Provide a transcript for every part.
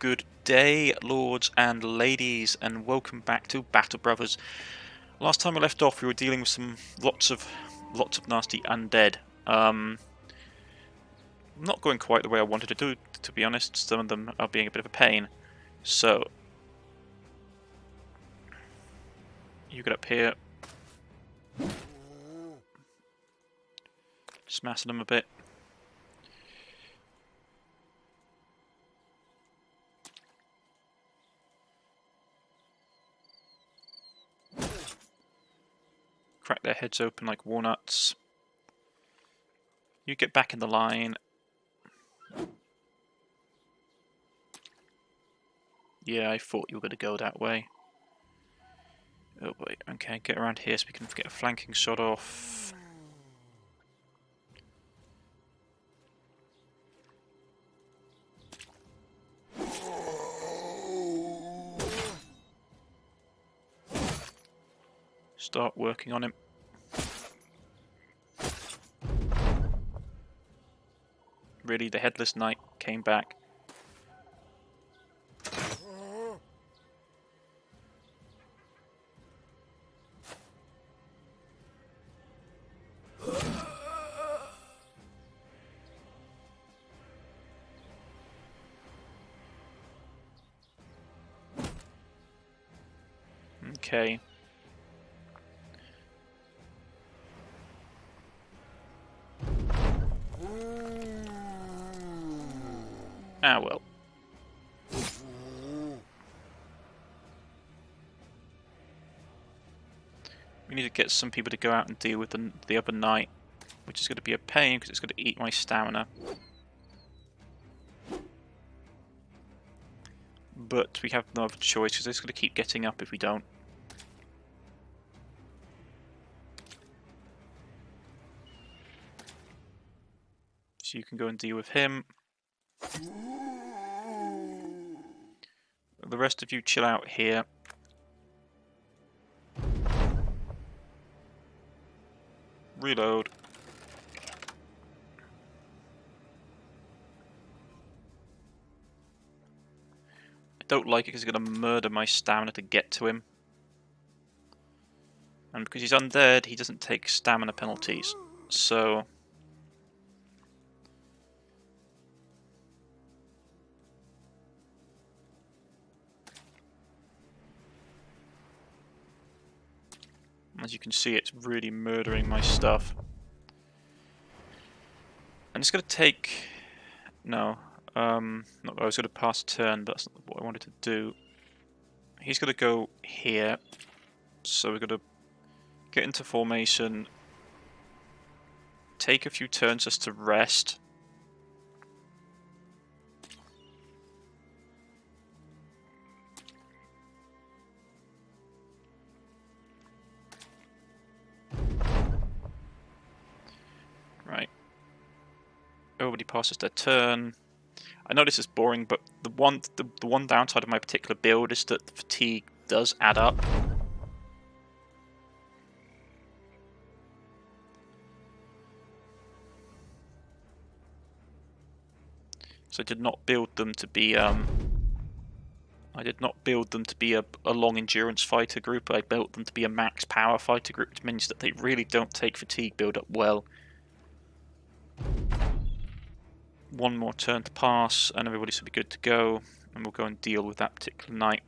Good day, lords and ladies, and welcome back to Battle Brothers. Last time we left off, we were dealing with lots of nasty undead. Not going quite the way I wanted to do, to be honest. Some of them are being a bit of a pain. So, you get up here, smashing them a bit. Crack their heads open like walnuts. You get back in the line. Yeah, I thought you were going to go that way. Oh wait, okay, get around here so we can get a flanking shot off. Start working on him. Really, the Headless Knight came back. Okay. Ah well. We need to get some people to go out and deal with the other knight, which is going to be a pain because it's going to eat my stamina. But we have no other choice because it's going to keep getting up if we don't. So you can go and deal with him. The rest of you chill out here. Reload. I don't like it because it's going to murder my stamina to get to him. And because he's undead, he doesn't take stamina penalties. So... as you can see, it's really murdering my stuff. And it's going to take... No. I was going to pass a turn, but that's not what I wanted to do. He's going to go here. So we're going to get into formation. Take a few turns just to rest. Right. Everybody passes their turn. I know this is boring, but the one downside of my particular build is that the fatigue does add up. So I did not build them to be a long endurance fighter group. I built them to be a max power fighter group, which means that they really don't take fatigue build up well. One more turn to pass, and everybody should be good to go, and we'll go and deal with that particular knight.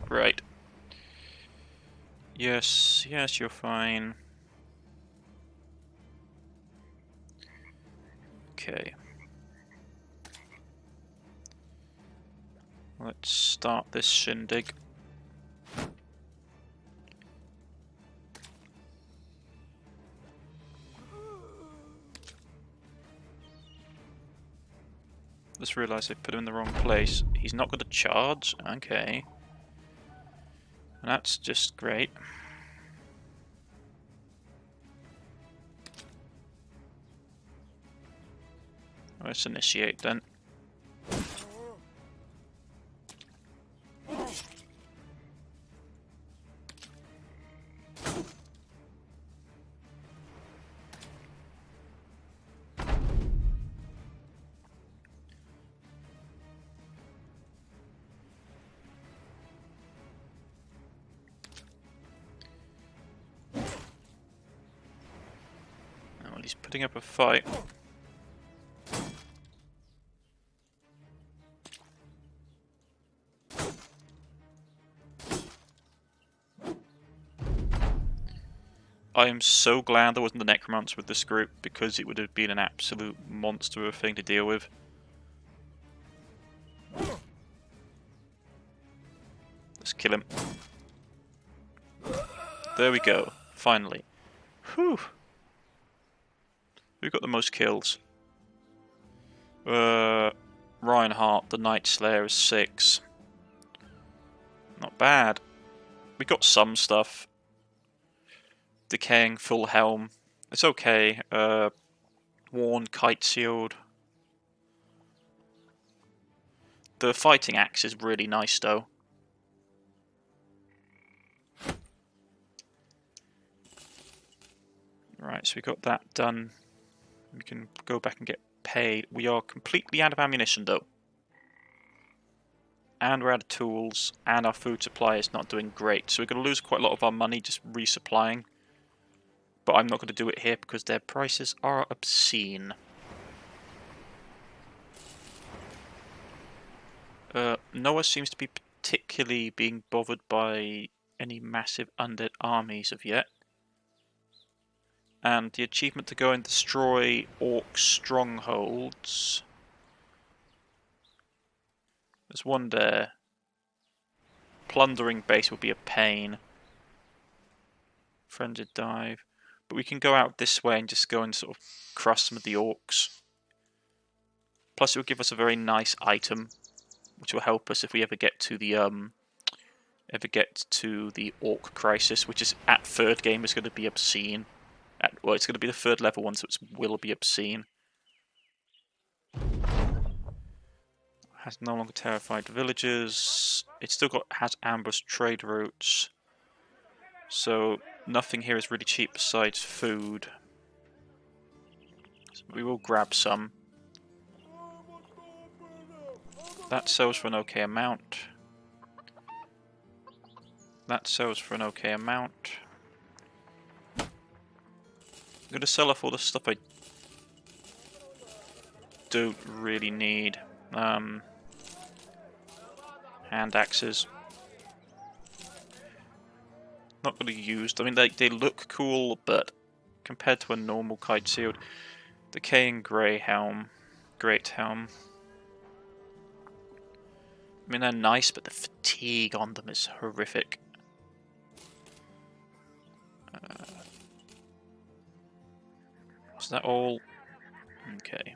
Right. Yes, you're fine. Okay. Let's start this shindig. Just realised I put him in the wrong place. He's not going to charge. Okay. That's just great. Let's initiate then. Well, he's putting up a fight. I am so glad there wasn't the Necromancer with this group, because it would have been an absolute monster of a thing to deal with. Let's kill him. There we go. Finally. Whew. Who got the most kills? Reinhardt, the Night Slayer, is 6. Not bad. We got some stuff. Decaying full helm. It's okay. Worn kite shield. The fighting axe is really nice though. Right, so we got that done. We can go back and get paid. We are completely out of ammunition though. And we're out of tools, and our food supply is not doing great. So we're going to lose quite a lot of our money just resupplying. But I'm not going to do it here because their prices are obscene. Noah seems to be particularly being bothered by any massive undead armies of yet. And the achievement to go and destroy orc strongholds. There's one there. Plundering base will be a pain. Frenzied dive. But we can go out this way and just go and sort of crush some of the orcs. Plus it will give us a very nice item, which will help us if we ever get to the orc crisis, which is at third game is going to be obscene. Well, it's going to be the third level one, so it will be obscene. Has no longer terrified villagers. It still has ambushed trade routes. So nothing here is really cheap besides food. So we will grab some. That sells for an okay amount. That sells for an okay amount. I'm going to sell off all the stuff I don't really need. Hand axes. Not really used. I mean, they look cool, but compared to a normal kite shield, decaying grey helm, great helm. I mean, they're nice, but the fatigue on them is horrific. Is that all? Okay.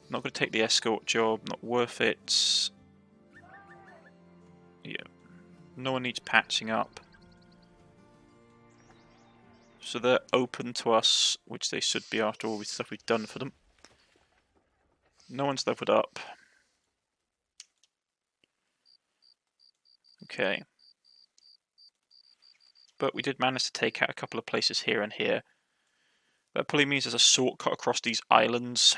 Not going to take the escort job, not worth it. Yeah. No one needs patching up. So they're open to us, which they should be after all the stuff we've done for them. No one's leveled up. Okay. But we did manage to take out a couple of places here and here. That probably means there's a shortcut across these islands.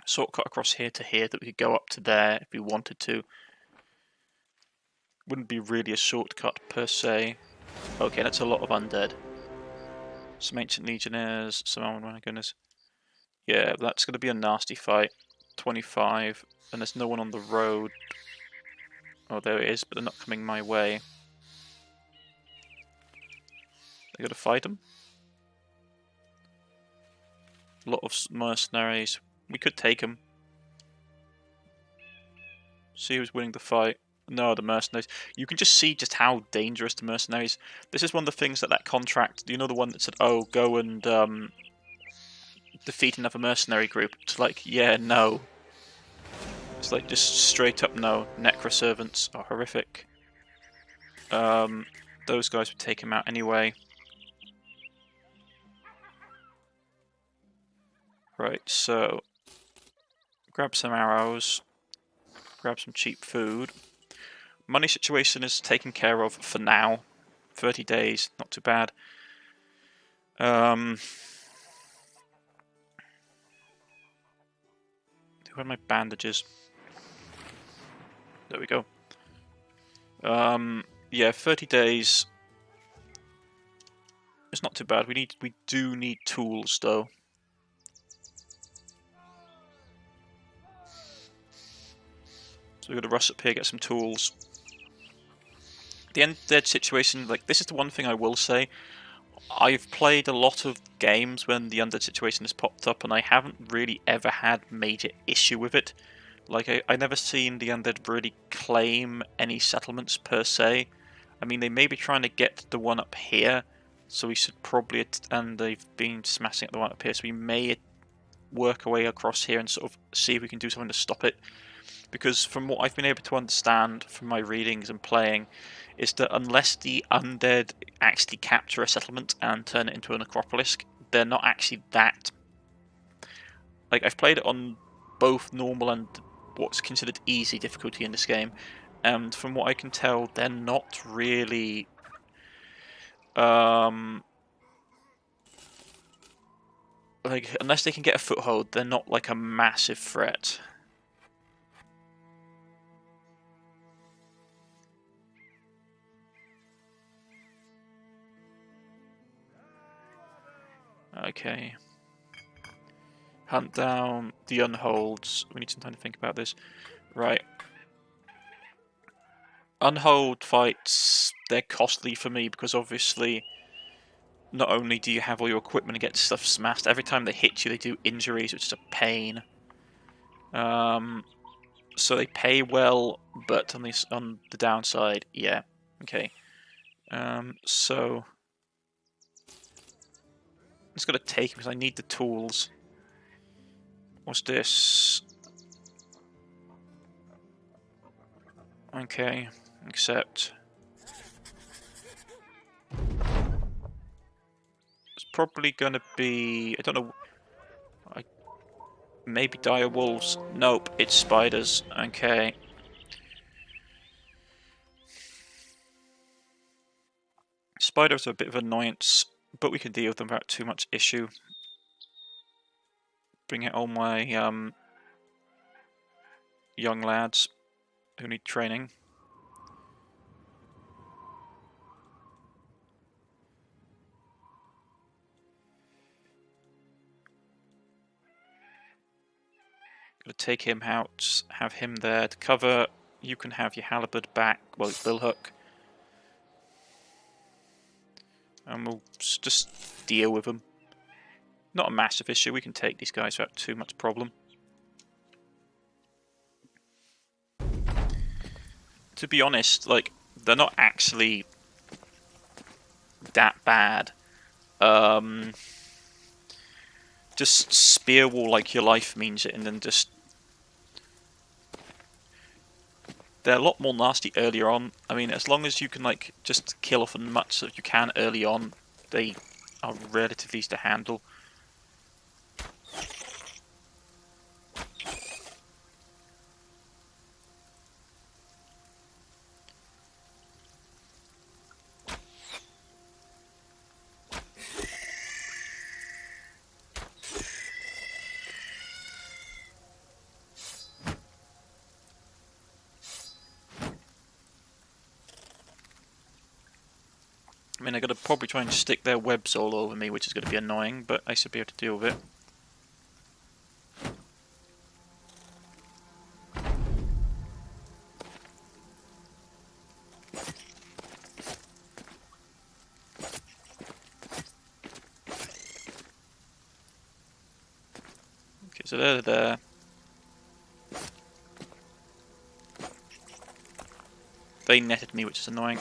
Shortcut across here to here that we could go up to there if we wanted to. Wouldn't be really a shortcut per se. Okay, that's a lot of undead. Some ancient legionnaires, some oh my goodness. Yeah, that's going to be a nasty fight. 25, and there's no one on the road. Oh, there it is, but they're not coming my way. They got to fight them. A lot of mercenaries. We could take them. See who's winning the fight. No, the mercenaries. You can just see just how dangerous the mercenaries. This is one of the things that contract. You know, the one that said, "Oh, go and defeat another mercenary group." It's like, yeah, no. It's like just straight up no. Necroservants are horrific. Those guys would take him out anyway. Right, so grab some arrows. Grab some cheap food. Money situation is taken care of for now. 30 days, not too bad. Who had my bandages? There we go. Yeah, 30 days. It's not too bad. We do need tools though. So we're gonna rush up here, get some tools. The undead situation, like, this is the one thing I will say. I've played a lot of games when the undead situation has popped up, and I haven't really ever had major issue with it. Like, I never seen the undead really claim any settlements per se. I mean, they may be trying to get the one up here, so we should probably, and they've been smashing at the one up here, so we may work our way across here and sort of see if we can do something to stop it. Because from what I've been able to understand from my readings and playing, is that unless the undead actually capture a settlement and turn it into an acropolis, they're not actually that... Like, I've played it on both normal and what's considered easy difficulty in this game, and from what I can tell, they're not really... like, unless they can get a foothold, they're not like a massive threat. Okay. Hunt down the unholds. We need some time to think about this. Right. Unhold fights, they're costly for me because obviously not only do you have all your equipment and get stuff smashed, every time they hit you they do injuries, which is a pain. So they pay well, but on the downside, yeah. Okay. So I'm just gonna take him because I need the tools. What's this? Okay, accept. It's probably gonna be, I don't know, maybe dire wolves. Nope, it's spiders. Okay. Spiders are a bit of an annoyance, but we can deal with them without too much issue. Bring out all my young lads who need training. Gonna take him out, have him there to cover. You can have your halberd back, well, billhook. And we'll just deal with them. Not a massive issue, we can take these guys without too much problem. To be honest, like, they're not actually that bad. Just spear wall like your life means it, and then just... They're a lot more nasty earlier on. I mean, as long as you can, like, just kill off as much as you can early on, they are relatively easy to handle. I mean, they're going to probably try and stick their webs all over me, which is going to be annoying, but I should be able to deal with it. Okay, so they're there. They netted me, which is annoying.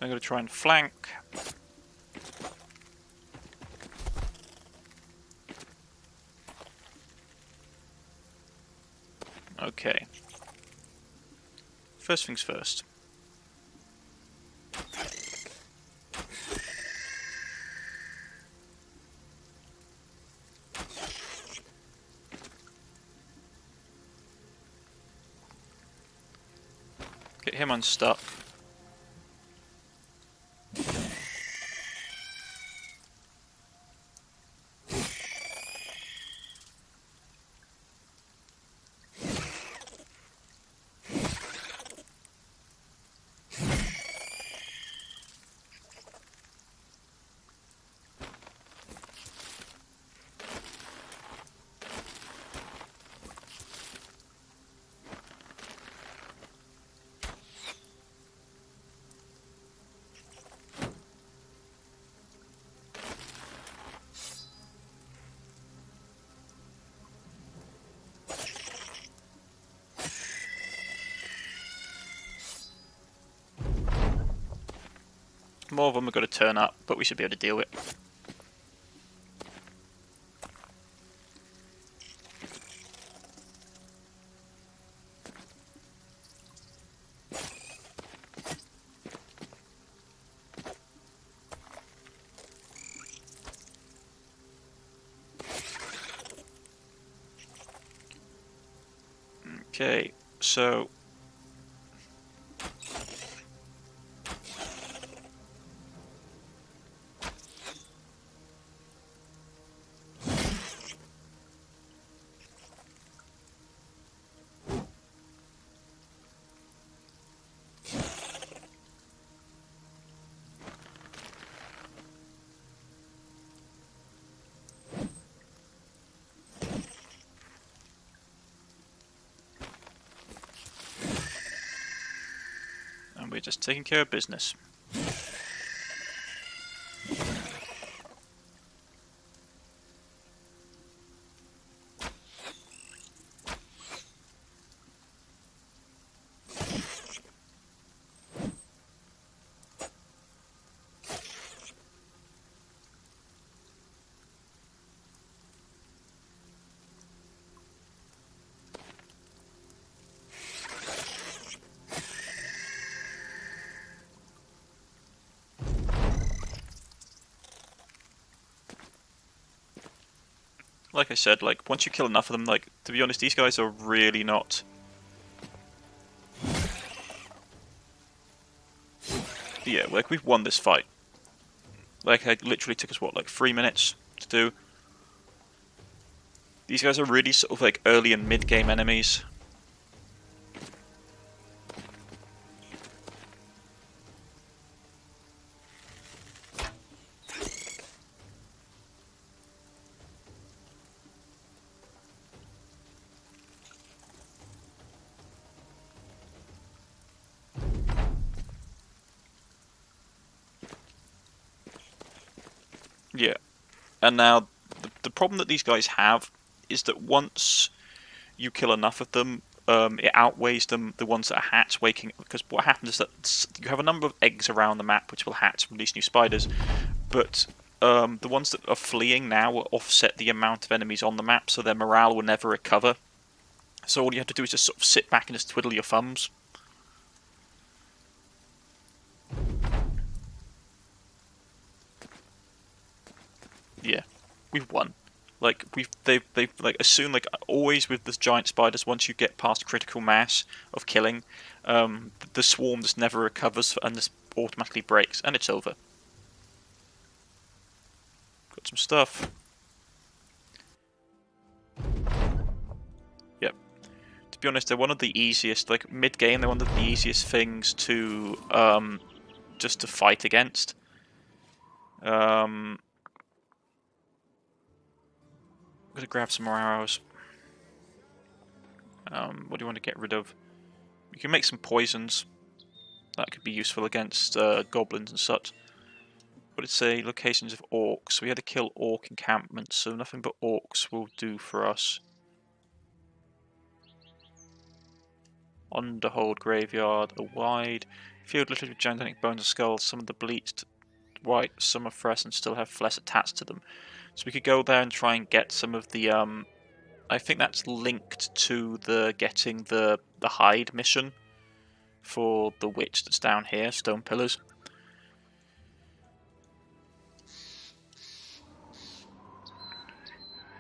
I'm going to try and flank. Okay. First things first. Get him unstuck. More of them are going to turn up, but we should be able to deal with it. Okay, so and we're just taking care of business. Like I said, like once you kill enough of them, like to be honest, these guys are really not. Yeah, like we've won this fight. Like it literally took us what, like 3 minutes to do. These guys are really sort of like early and mid-game enemies. Yeah, and now the problem that these guys have is that once you kill enough of them, it outweighs the ones that are hatch waking. Because what happens is that you have a number of eggs around the map which will hatch from these new spiders, but the ones that are fleeing now will offset the amount of enemies on the map, so their morale will never recover. So all you have to do is just sort of sit back and just twiddle your thumbs. Yeah, we've won. Like they've like as soon like always with the giant spiders, once you get past critical mass of killing, the swarm just never recovers and just automatically breaks, and it's over. Got some stuff. Yep. To be honest, they're one of the easiest. Like mid game, they're one of the easiest things to just to fight against. I'm gonna grab some more arrows. What do you want to get rid of? You can make some poisons. That could be useful against goblins and such. But it's a locations of orcs. So we had to kill orc encampments, so nothing but orcs will do for us. Underhold graveyard, a wide field littered with gigantic bones and skulls. Some of the bleached white, some are fresh and still have flesh attached to them. So we could go there and try and get some of the I think that's linked to the getting the hide mission for the witch that's down here, stone pillars.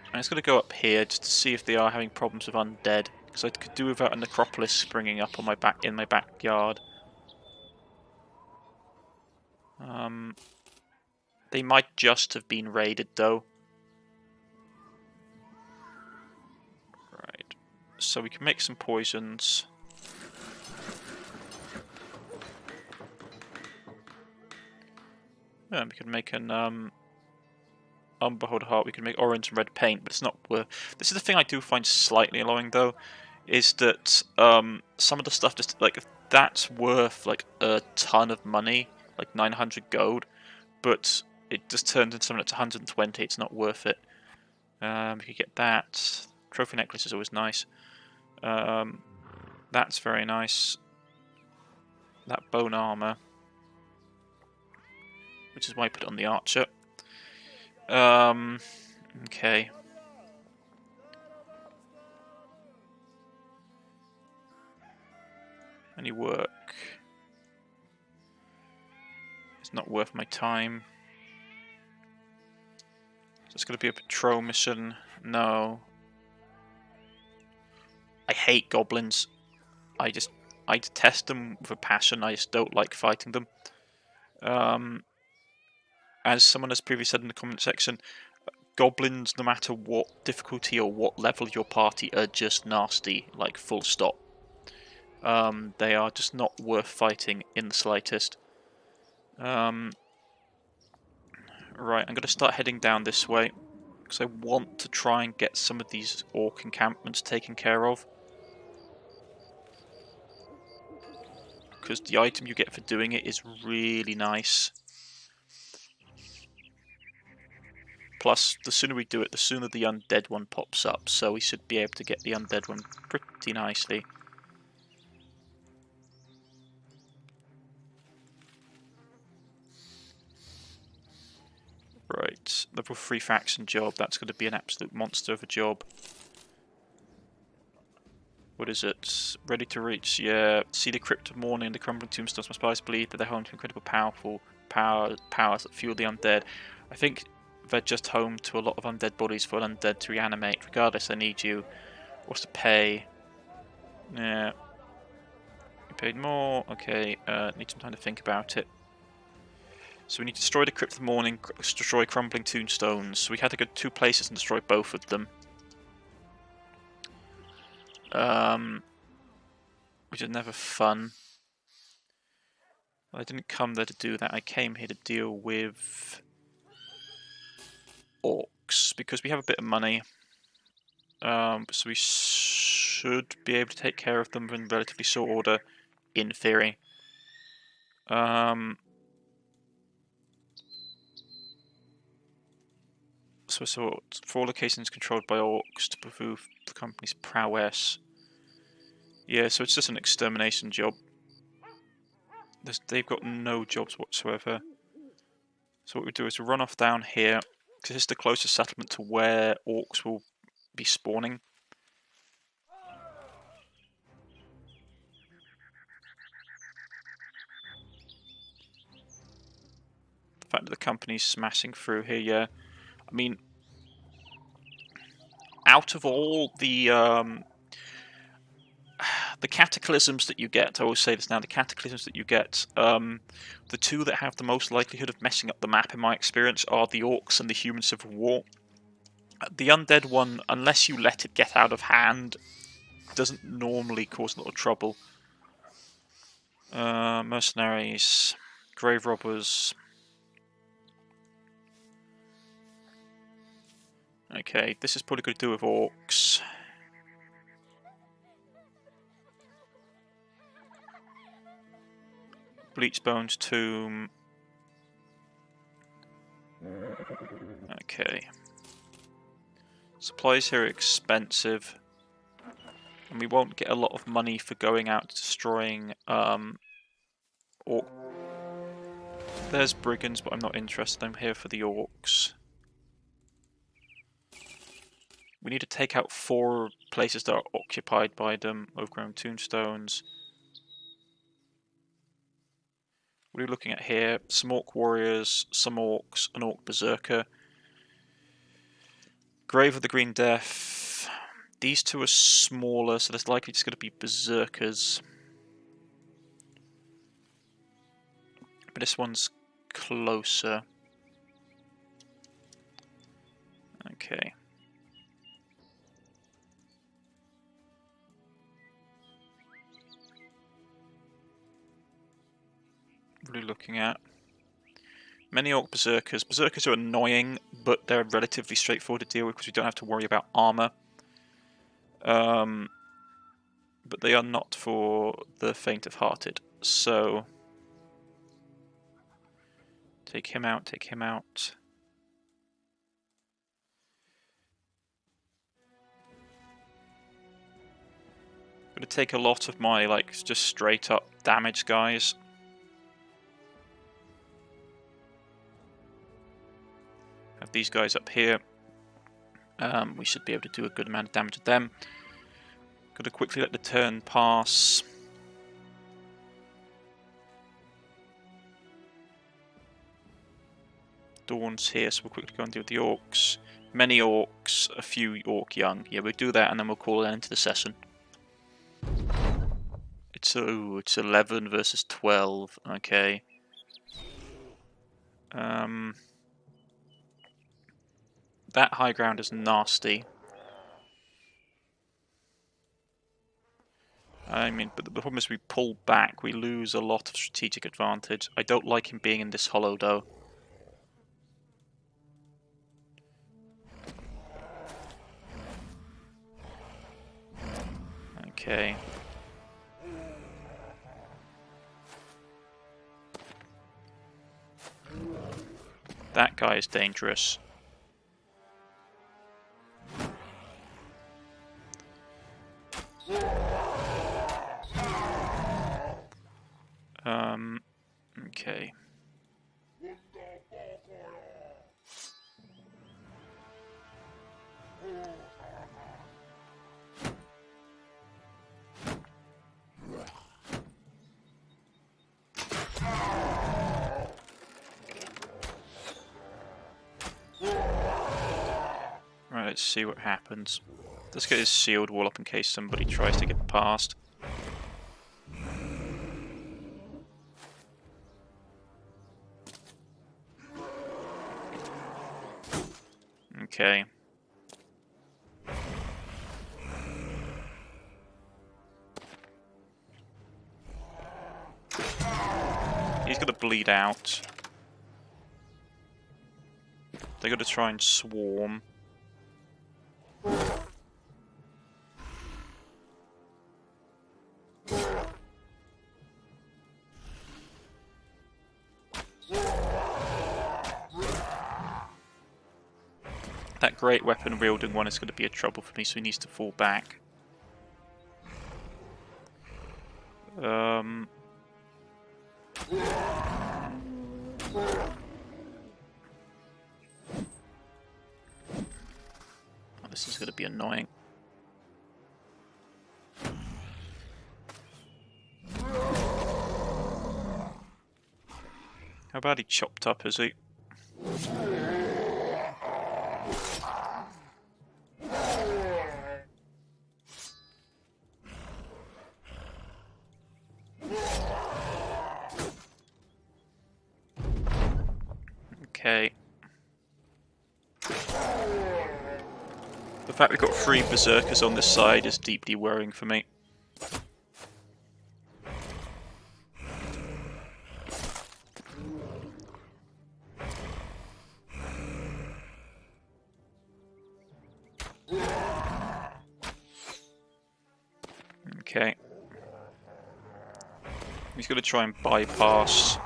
I'm just going to go up here just to see if they are having problems with undead, because I could do without a necropolis springing up on my in my backyard. They might just have been raided though. Right, so we can make some poisons. Yeah, we can make an Behold Heart. We can make orange and red paint, but it's not worth. This is the thing I do find slightly annoying though, is that some of the stuff just like that's worth like a ton of money, like 900 gold, but it just turns into something that's 120. It's not worth it. We could get that. Trophy necklace is always nice. That's very nice. That bone armor, which is why I put it on the archer. Okay. Any work? It's not worth my time. So it's going to be a patrol mission. No. I hate goblins. I detest them with a passion. I just don't like fighting them. As someone has previously said in the comment section, goblins, no matter what difficulty or what level of your party, are just nasty, like full stop. They are just not worth fighting in the slightest. Right, I'm going to start heading down this way, because I want to try and get some of these orc encampments taken care of. Because the item you get for doing it is really nice. Plus, the sooner we do it, the sooner the undead one pops up, so we should be able to get the undead one pretty nicely. Right, level 3 faction job, that's going to be an absolute monster of a job. What is it? Ready to reach, yeah. See the crypt of mourning, the crumbling tombstones. My spies believe that they're home to incredible powers that fuel the undead. I think they're just home to a lot of undead bodies for an undead to reanimate. Regardless, I need you. What's the pay? Yeah. You paid more. Okay, need some time to think about it. So we need to destroy the crypt of mourning, destroy crumbling tombstones. So we had to go to 2 places and destroy both of them. Which is never fun. I didn't come there to do that. I came here to deal with orcs because we have a bit of money. So we should be able to take care of them in relatively short order, in theory. So 4 locations controlled by orcs to prove the company's prowess. Yeah, so it's just an extermination job. They've got no jobs whatsoever. So what we do is we run off down here, because it's the closest settlement to where orcs will be spawning. The fact that the company's smashing through here, yeah. I mean, out of all the cataclysms that you get, I always say this now, the cataclysms that you get, the 2 that have the most likelihood of messing up the map in my experience are the orcs and the human civil war. The undead one, unless you let it get out of hand, doesn't normally cause a lot of trouble. Mercenaries, grave robbers. Okay, this is probably going to do with orcs. Bleachbone's tomb. Okay. Supplies here are expensive. And we won't get a lot of money for going out destroying orc. There's brigands, but I'm not interested. I'm here for the orcs. We need to take out 4 places that are occupied by them. Overgrown tombstones. What are we looking at here? Some orc warriors, some orcs, an orc berserker. Grave of the Green Death. These two are smaller, so there's likely just going to be berserkers. But this one's closer. Okay. What are we looking at? Many orc berserkers. Berserkers are annoying, but they're relatively straightforward to deal with because we don't have to worry about armor. But they are not for the faint of hearted. So take him out, take him out. Gonna take a lot of my like just straight up damage guys. Have these guys up here. We should be able to do a good amount of damage to them. Gotta quickly let the turn pass. Dawn's here, so we'll quickly go and deal with the orcs. Many orcs, a few orc young. Yeah, we'll do that and then we'll call an end to the session. It's 11 versus 12. Okay. That high ground is nasty. I mean, but the problem is we pull back, we lose a lot of strategic advantage. I don't like him being in this hollow though. Okay. That guy is dangerous. Okay. Right, let's see what happens. Let's get his shield wall up in case somebody tries to get past. Okay. He's gonna bleed out. They're gonna try and swarm. That great weapon wielding one is going to be a trouble for me, so he needs to fall back. Oh, this is going to be annoying. How about he chopped up, is he? Okay. The fact we've got 3 berserkers on this side is deeply worrying for me. Okay. He's going to try and bypass.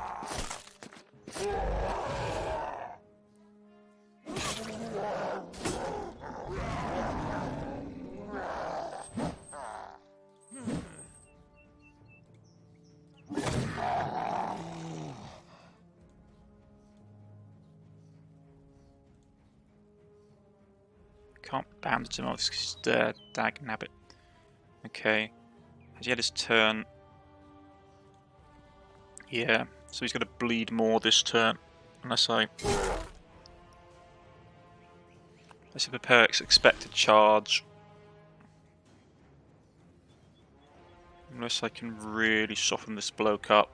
Can't bandage him off because he's dag nabbit. Okay. Has he had his turn? Yeah. So he's going to bleed more this turn. Unless I prepare expected charge. Unless I can really soften this bloke up.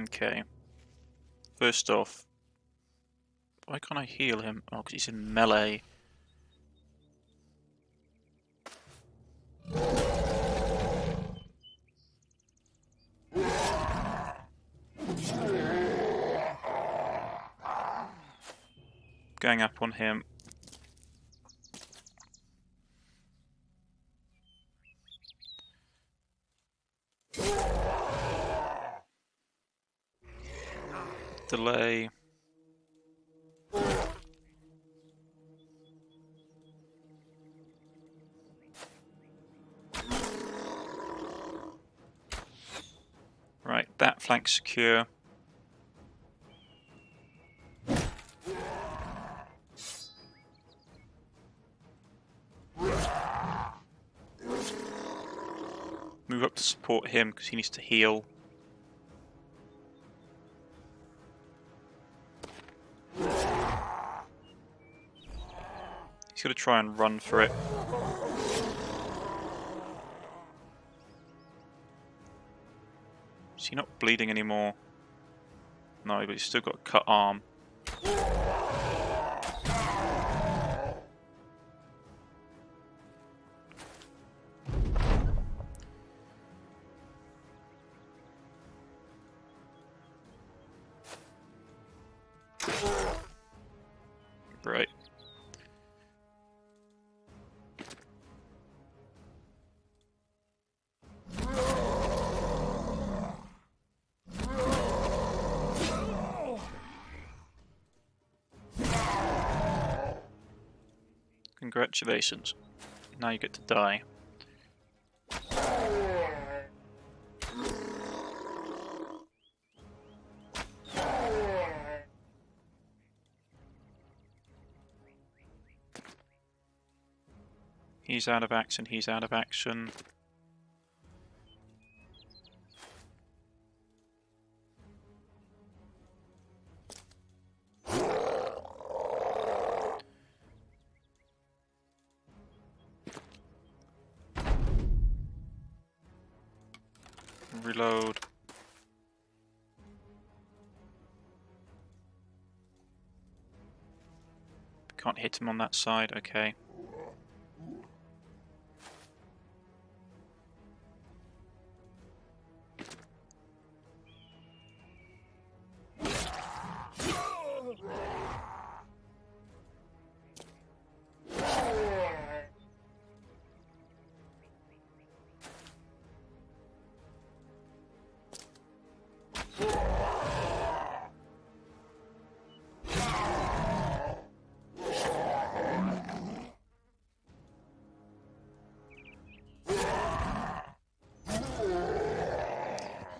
Okay. First off, why can't I heal him? Oh, because he's in melee. Going up on him. Delay. Right, that flank's secure. Move up to support him because he needs to heal. He's going to try and run for it. Is he not bleeding anymore? No, but he's still got a cut arm. Right. Congratulations. Now you get to die. He's out of action, he's out of action. Reload. Can't hit him on that side, okay.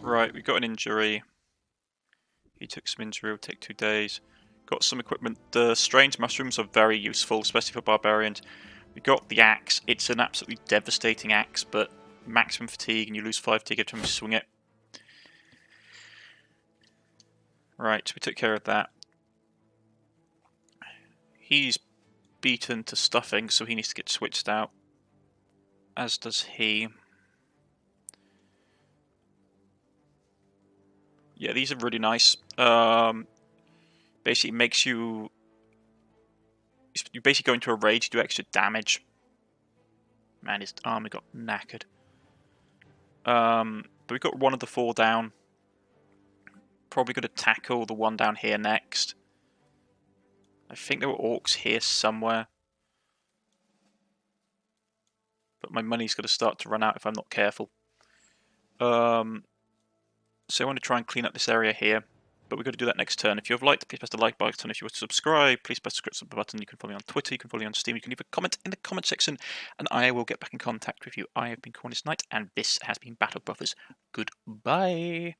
Right, we got an injury. He took some injury, it'll take 2 days. Got some equipment. The strange mushrooms are very useful, especially for barbarians. We got the axe. It's an absolutely devastating axe, but maximum fatigue and you lose 5 fatigue every time you swing it. Right, so we took care of that. He's beaten to stuffing, so he needs to get switched out. As does he. Yeah, these are really nice. Basically makes you basically go into a rage, do extra damage. Man, his armor got knackered. But we got one of the 4 down. Probably going to tackle the one down here next. I think there were orcs here somewhere. But my money's going to start to run out if I'm not careful. So So I want to try and clean up this area here, but we've got to do that next turn. If you've liked, please press the like button. If you want to subscribe, please press the sub button. You can follow me on Twitter, you can follow me on Steam, you can leave a comment in the comment section, and I will get back in contact with you. I have been Cornish-Knight, and this has been Battle Brothers. Goodbye.